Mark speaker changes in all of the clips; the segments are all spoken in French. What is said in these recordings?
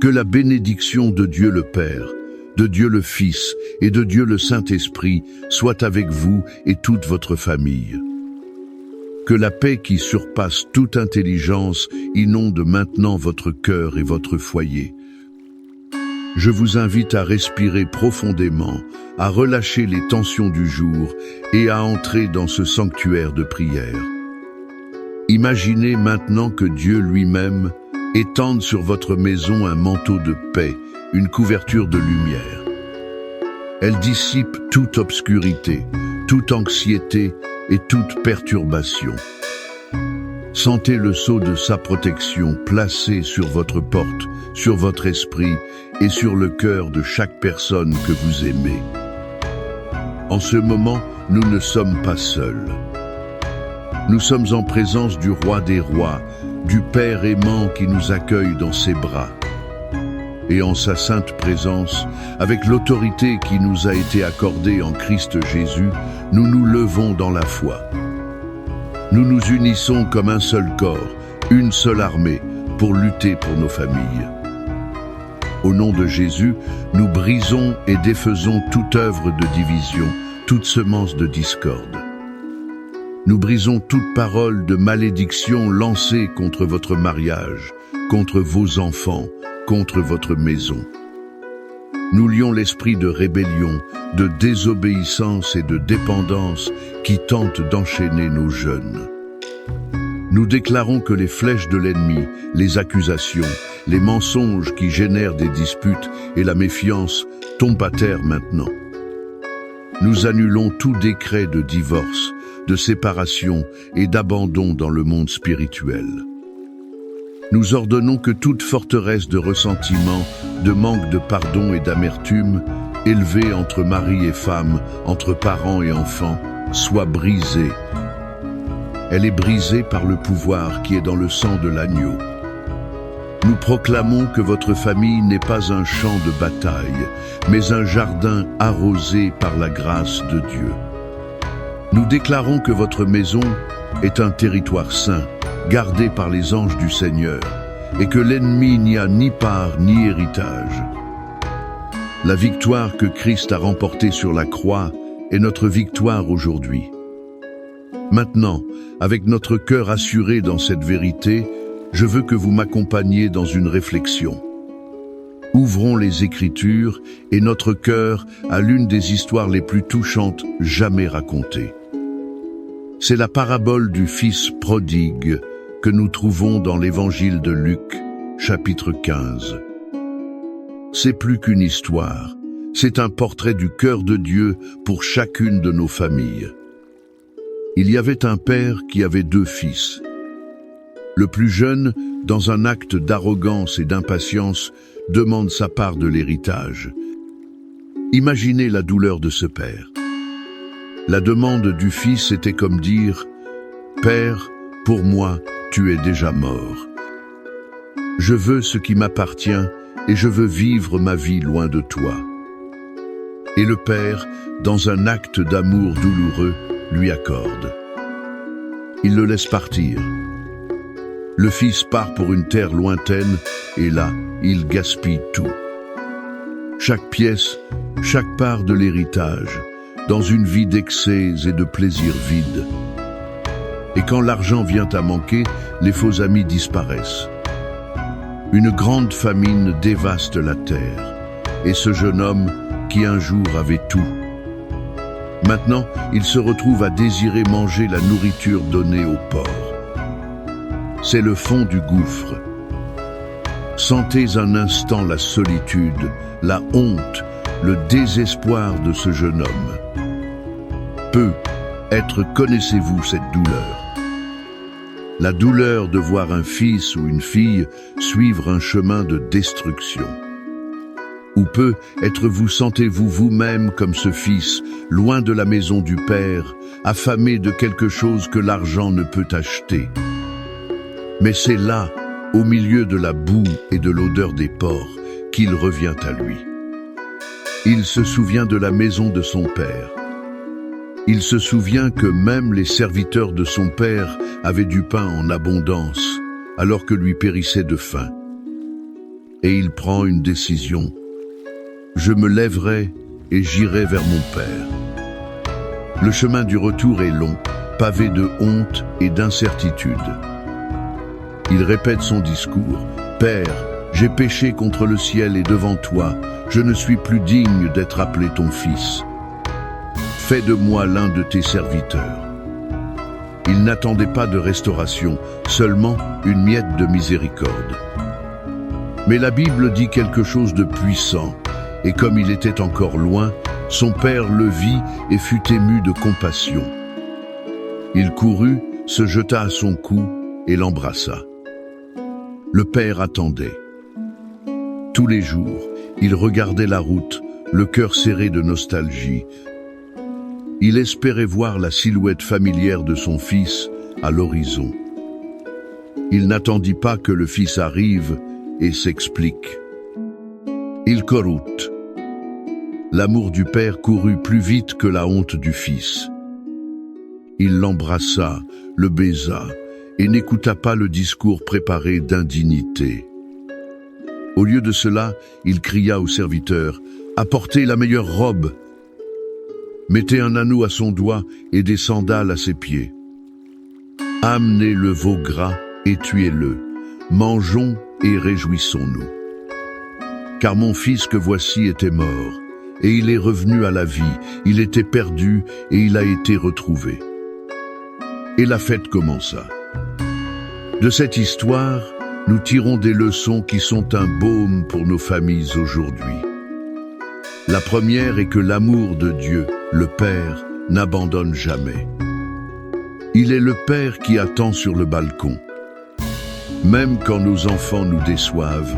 Speaker 1: Que la bénédiction de Dieu le Père, de Dieu le Fils et de Dieu le Saint-Esprit soit avec vous et toute votre famille. Que la paix qui surpasse toute intelligence inonde maintenant votre cœur et votre foyer. Je vous invite à respirer profondément, à relâcher les tensions du jour et à entrer dans ce sanctuaire de prière. Imaginez maintenant que Dieu lui-même étende sur votre maison un manteau de paix, une couverture de lumière. Elle dissipe toute obscurité, toute anxiété et toute perturbation. Sentez le sceau de sa protection placé sur votre porte, sur votre esprit et sur le cœur de chaque personne que vous aimez. En ce moment, nous ne sommes pas seuls. Nous sommes en présence du Roi des Rois, du Père aimant qui nous accueille dans ses bras. Et en sa sainte présence, avec l'autorité qui nous a été accordée en Christ Jésus, nous nous levons dans la foi. Nous nous unissons comme un seul corps, une seule armée, pour lutter pour nos familles. Au nom de Jésus, nous brisons et défaisons toute œuvre de division, toute semence de discorde. Nous brisons toute parole de malédiction lancée contre votre mariage, contre vos enfants, contre votre maison. Nous lions l'esprit de rébellion, de désobéissance et de dépendance qui tente d'enchaîner nos jeunes. Nous déclarons que les flèches de l'ennemi, les accusations, les mensonges qui génèrent des disputes et la méfiance tombent à terre maintenant. Nous annulons tout décret de divorce, de séparation et d'abandon dans le monde spirituel. Nous ordonnons que toute forteresse de ressentiment, de manque de pardon et d'amertume, élevée entre mari et femme, entre parents et enfants, soit brisée. Elle est brisée par le pouvoir qui est dans le sang de l'agneau. Nous proclamons que votre famille n'est pas un champ de bataille, mais un jardin arrosé par la grâce de Dieu. Nous déclarons que votre maison est un territoire saint, gardé par les anges du Seigneur, et que l'ennemi n'y a ni part ni héritage. La victoire que Christ a remportée sur la croix est notre victoire aujourd'hui. Maintenant, avec notre cœur assuré dans cette vérité, je veux que vous m'accompagniez dans une réflexion. Ouvrons les Écritures et notre cœur à l'une des histoires les plus touchantes jamais racontées. C'est la parabole du Fils prodigue que nous trouvons dans l'Évangile de Luc, chapitre 15. C'est plus qu'une histoire, c'est un portrait du cœur de Dieu pour chacune de nos familles. Il y avait un père qui avait 2 fils. Le plus jeune, dans un acte d'arrogance et d'impatience, demande sa part de l'héritage. Imaginez la douleur de ce père. La demande du fils était comme dire « Père, pour moi, tu es déjà mort. Je veux ce qui m'appartient et je veux vivre ma vie loin de toi. » Et le père, dans un acte d'amour douloureux, lui accorde. Il le laisse partir. Le fils part pour une terre lointaine et là, il gaspille tout. Chaque pièce, chaque part de l'héritage, dans une vie d'excès et de plaisirs vides. Et quand l'argent vient à manquer, les faux amis disparaissent. Une grande famine dévaste la terre, et ce jeune homme, qui un jour avait tout, maintenant, il se retrouve à désirer manger la nourriture donnée aux porcs. C'est le fond du gouffre. Sentez un instant la solitude, la honte, le désespoir de ce jeune homme. Connaissez-vous cette douleur? La douleur de voir un fils ou une fille suivre un chemin de destruction. Ou vous sentez-vous vous-même comme ce fils, loin de la maison du Père, affamé de quelque chose que l'argent ne peut acheter. Mais c'est là, au milieu de la boue et de l'odeur des porcs, qu'il revient à lui. Il se souvient de la maison de son Père. Il se souvient que même les serviteurs de son Père avaient du pain en abondance, alors que lui périssait de faim. et il prend une décision. Je me lèverai et j'irai vers mon Père. Le chemin du retour est long, pavé de honte et d'incertitude. Il répète son discours. « Père, j'ai péché contre le ciel et devant toi, je ne suis plus digne d'être appelé ton fils. Fais de moi l'un de tes serviteurs. » Il n'attendait pas de restauration, seulement une miette de miséricorde. Mais la Bible dit quelque chose de puissant, et comme il était encore loin, son père le vit et fut ému de compassion. Il courut, se jeta à son cou et l'embrassa. Le père attendait. Tous les jours, il regardait la route, le cœur serré de nostalgie. Il espérait voir la silhouette familière de son fils à l'horizon. Il n'attendit pas que le fils arrive et s'explique. Il courut. L'amour du père courut plus vite que la honte du fils. Il l'embrassa, le baisa, et n'écouta pas le discours préparé d'indignité. Au lieu de cela, il cria au serviteur, « Apportez la meilleure robe ! Mettez un anneau à son doigt et des sandales à ses pieds. Amenez le veau gras et tuez-le. Mangeons et réjouissons-nous. Car mon fils que voici était mort, et il est revenu à la vie. Il était perdu et il a été retrouvé. » Et la fête commença. De cette histoire, nous tirons des leçons qui sont un baume pour nos familles aujourd'hui. La première est que l'amour de Dieu, le Père, n'abandonne jamais. Il est le Père qui attend sur le balcon. Même quand nos enfants nous déçoivent,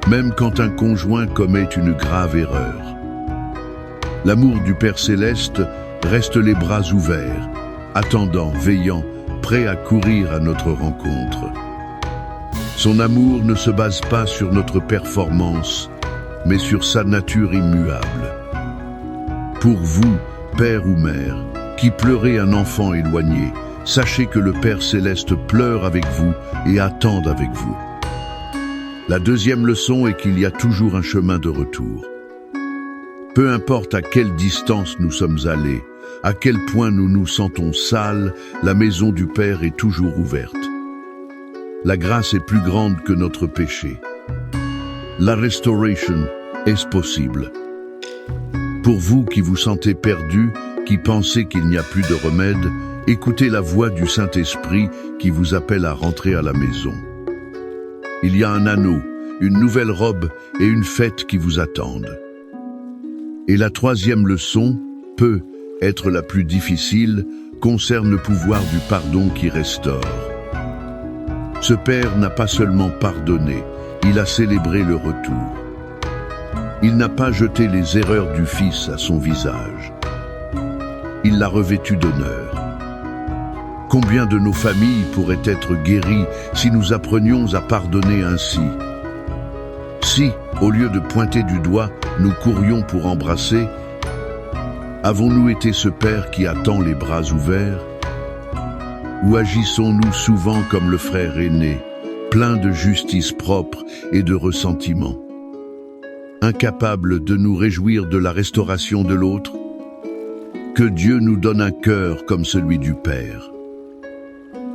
Speaker 1: même quand un conjoint commet une grave erreur. L'amour du Père Céleste reste les bras ouverts, attendant, veillant, prêt à courir à notre rencontre. Son amour ne se base pas sur notre performance, mais sur sa nature immuable. Pour vous, père ou mère, qui pleurez un enfant éloigné, sachez que le Père Céleste pleure avec vous et attend avec vous. La deuxième leçon est qu'il y a toujours un chemin de retour. Peu importe à quelle distance nous sommes allés, à quel point nous nous sentons sales, la maison du Père est toujours ouverte. La grâce est plus grande que notre péché. La restauration est possible. Pour vous qui vous sentez perdus, qui pensez qu'il n'y a plus de remède, écoutez la voix du Saint-Esprit qui vous appelle à rentrer à la maison. Il y a un anneau, une nouvelle robe et une fête qui vous attendent. Et la troisième leçon, peut être la plus difficile, concerne le pouvoir du pardon qui restaure. Ce Père n'a pas seulement pardonné, il a célébré le retour. Il n'a pas jeté les erreurs du Fils à son visage. Il l'a revêtu d'honneur. Combien de nos familles pourraient être guéries si nous apprenions à pardonner ainsi? Si, au lieu de pointer du doigt, nous courions pour embrasser, avons-nous été ce Père qui attend les bras ouverts? Ou agissons-nous souvent comme le frère aîné, plein de justice propre et de ressentiment, incapables de nous réjouir de la restauration de l'autre? Que Dieu nous donne un cœur comme celui du Père.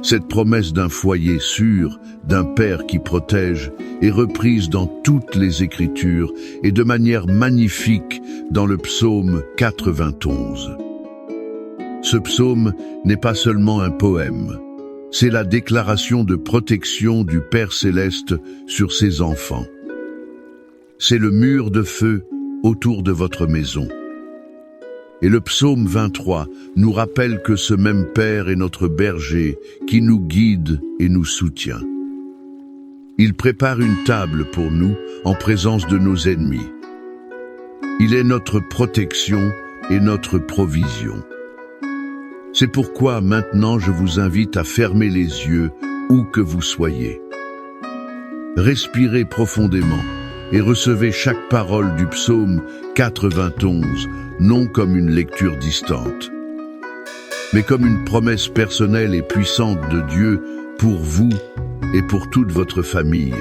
Speaker 1: Cette promesse d'un foyer sûr, d'un Père qui protège, est reprise dans toutes les Écritures et de manière magnifique dans le psaume 91. Ce psaume n'est pas seulement un poème, c'est la déclaration de protection du Père Céleste sur ses enfants. C'est le mur de feu autour de votre maison. Et le psaume 23 nous rappelle que ce même Père est notre berger qui nous guide et nous soutient. Il prépare une table pour nous en présence de nos ennemis. Il est notre protection et notre provision. C'est pourquoi maintenant je vous invite à fermer les yeux où que vous soyez. Respirez profondément et recevez chaque parole du psaume 91, non comme une lecture distante, mais comme une promesse personnelle et puissante de Dieu pour vous et pour toute votre famille.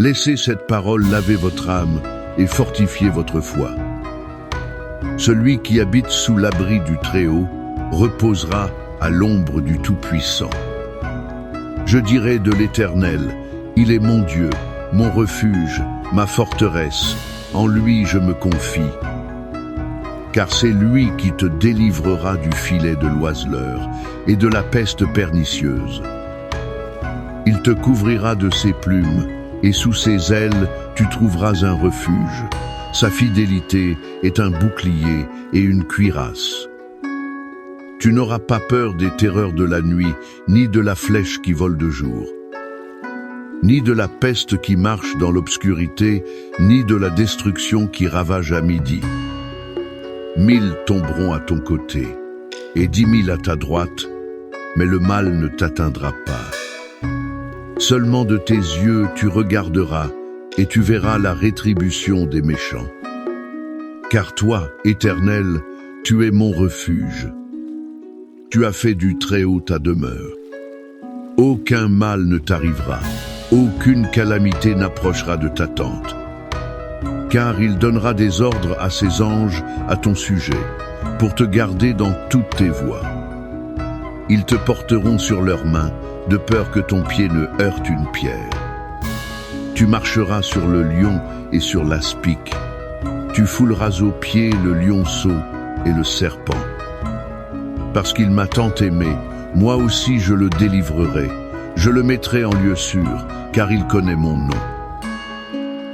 Speaker 1: Laissez cette parole laver votre âme et fortifier votre foi. Celui qui habite sous l'abri du Très-Haut reposera à l'ombre du Tout-Puissant. Je dirai de l'Éternel, il est mon Dieu, mon refuge, ma forteresse, en lui je me confie. Car c'est lui qui te délivrera du filet de l'oiseleur et de la peste pernicieuse. Il te couvrira de ses plumes, et sous ses ailes tu trouveras un refuge. Sa fidélité est un bouclier et une cuirasse. Tu n'auras pas peur des terreurs de la nuit, ni de la flèche qui vole de jour, ni de la peste qui marche dans l'obscurité, ni de la destruction qui ravage à midi. 1000 tomberont à ton côté, et 10 000 à ta droite, mais le mal ne t'atteindra pas. Seulement de tes yeux tu regarderas, et tu verras la rétribution des méchants. Car toi, Éternel, tu es mon refuge. Tu as fait du Très-Haut ta demeure. Aucun mal ne t'arrivera, aucune calamité n'approchera de ta tente. Car il donnera des ordres à ses anges à ton sujet, pour te garder dans toutes tes voies. Ils te porteront sur leurs mains, de peur que ton pied ne heurte une pierre. Tu marcheras sur le lion et sur l'aspic. Tu fouleras aux pieds le lionceau et le serpent. Parce qu'il m'a tant aimé, moi aussi je le délivrerai. Je le mettrai en lieu sûr, car il connaît mon nom.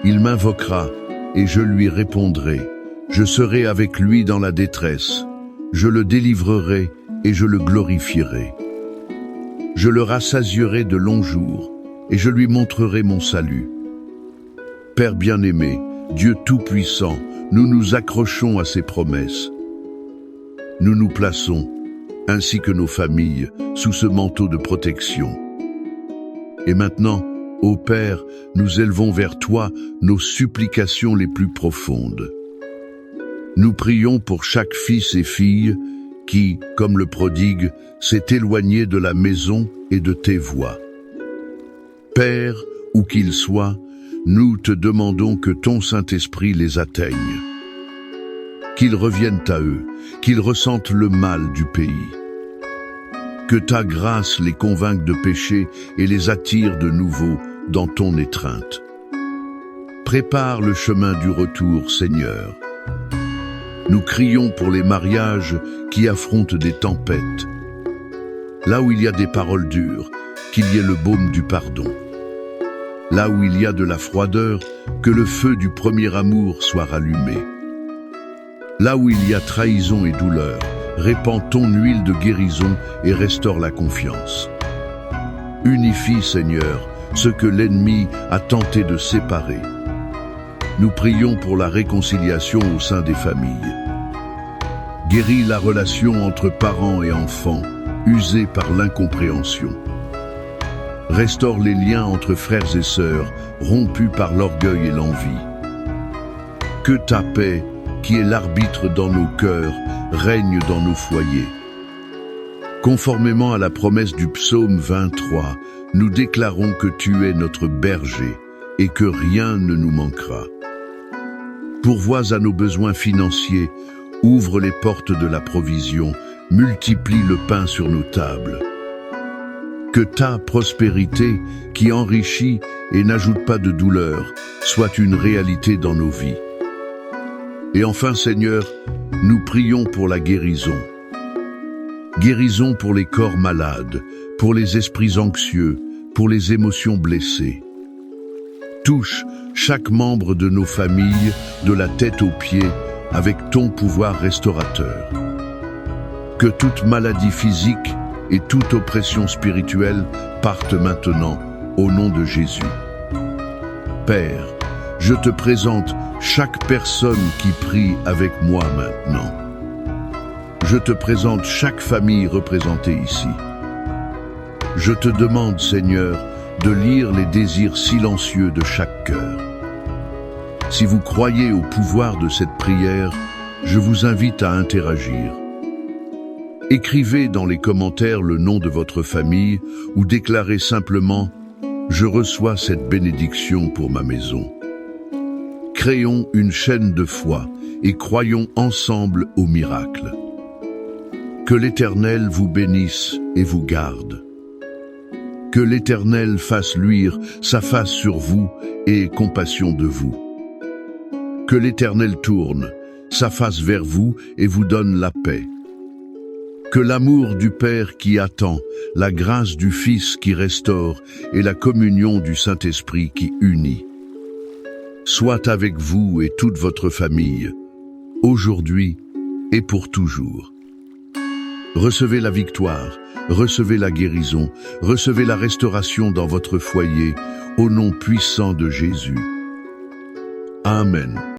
Speaker 1: Il m'invoquera, et je lui répondrai. Je serai avec lui dans la détresse. Je le délivrerai et je le glorifierai. Je le rassasierai de longs jours, et je lui montrerai mon salut. Père bien-aimé, Dieu Tout-Puissant, nous nous accrochons à ses promesses. Nous nous plaçons, ainsi que nos familles, sous ce manteau de protection. Et maintenant, ô Père, nous élevons vers toi nos supplications les plus profondes. Nous prions pour chaque fils et fille qui, comme le prodigue, s'est éloigné de la maison et de tes voies. Père, où qu'il soit, nous te demandons que ton Saint-Esprit les atteigne. Qu'ils reviennent à eux, qu'ils ressentent le mal du pays. Que ta grâce les convainque de péché et les attire de nouveau dans ton étreinte. Prépare le chemin du retour, Seigneur. Nous crions pour les mariages qui affrontent des tempêtes. Là où il y a des paroles dures, qu'il y ait le baume du pardon. Là où il y a de la froideur, que le feu du premier amour soit rallumé. Là où il y a trahison et douleur, répands ton huile de guérison et restaure la confiance. Unifie, Seigneur, ce que l'ennemi a tenté de séparer. Nous prions pour la réconciliation au sein des familles. Guéris la relation entre parents et enfants, usée par l'incompréhension. Restaure les liens entre frères et sœurs, rompus par l'orgueil et l'envie. Que ta paix, qui est l'arbitre dans nos cœurs, règne dans nos foyers. Conformément à la promesse du psaume 23, nous déclarons que tu es notre berger et que rien ne nous manquera. Pourvois à nos besoins financiers, ouvre les portes de la provision, multiplie le pain sur nos tables. Que ta prospérité, qui enrichit et n'ajoute pas de douleur, soit une réalité dans nos vies. Et enfin, Seigneur, nous prions pour la guérison. Guérison pour les corps malades, pour les esprits anxieux, pour les émotions blessées. Touche chaque membre de nos familles, de la tête aux pieds, avec ton pouvoir restaurateur. Que toute maladie physique et toute oppression spirituelle partent maintenant au nom de Jésus. Père, je te présente chaque personne qui prie avec moi maintenant. Je te présente chaque famille représentée ici. Je te demande, Seigneur, de lire les désirs silencieux de chaque cœur. Si vous croyez au pouvoir de cette prière, je vous invite à interagir. Écrivez dans les commentaires le nom de votre famille ou déclarez simplement « Je reçois cette bénédiction pour ma maison. Créons une chaîne de foi et croyons ensemble au miracle. Que l'Éternel vous bénisse et vous garde. Que l'Éternel fasse luire sa face sur vous et ait compassion de vous. Que l'Éternel tourne sa face vers vous et vous donne la paix. Que l'amour du Père qui attend, la grâce du Fils qui restaure et la communion du Saint-Esprit qui unit soit avec vous et toute votre famille, aujourd'hui et pour toujours. Recevez la victoire, recevez la guérison, recevez la restauration dans votre foyer, au nom puissant de Jésus. Amen.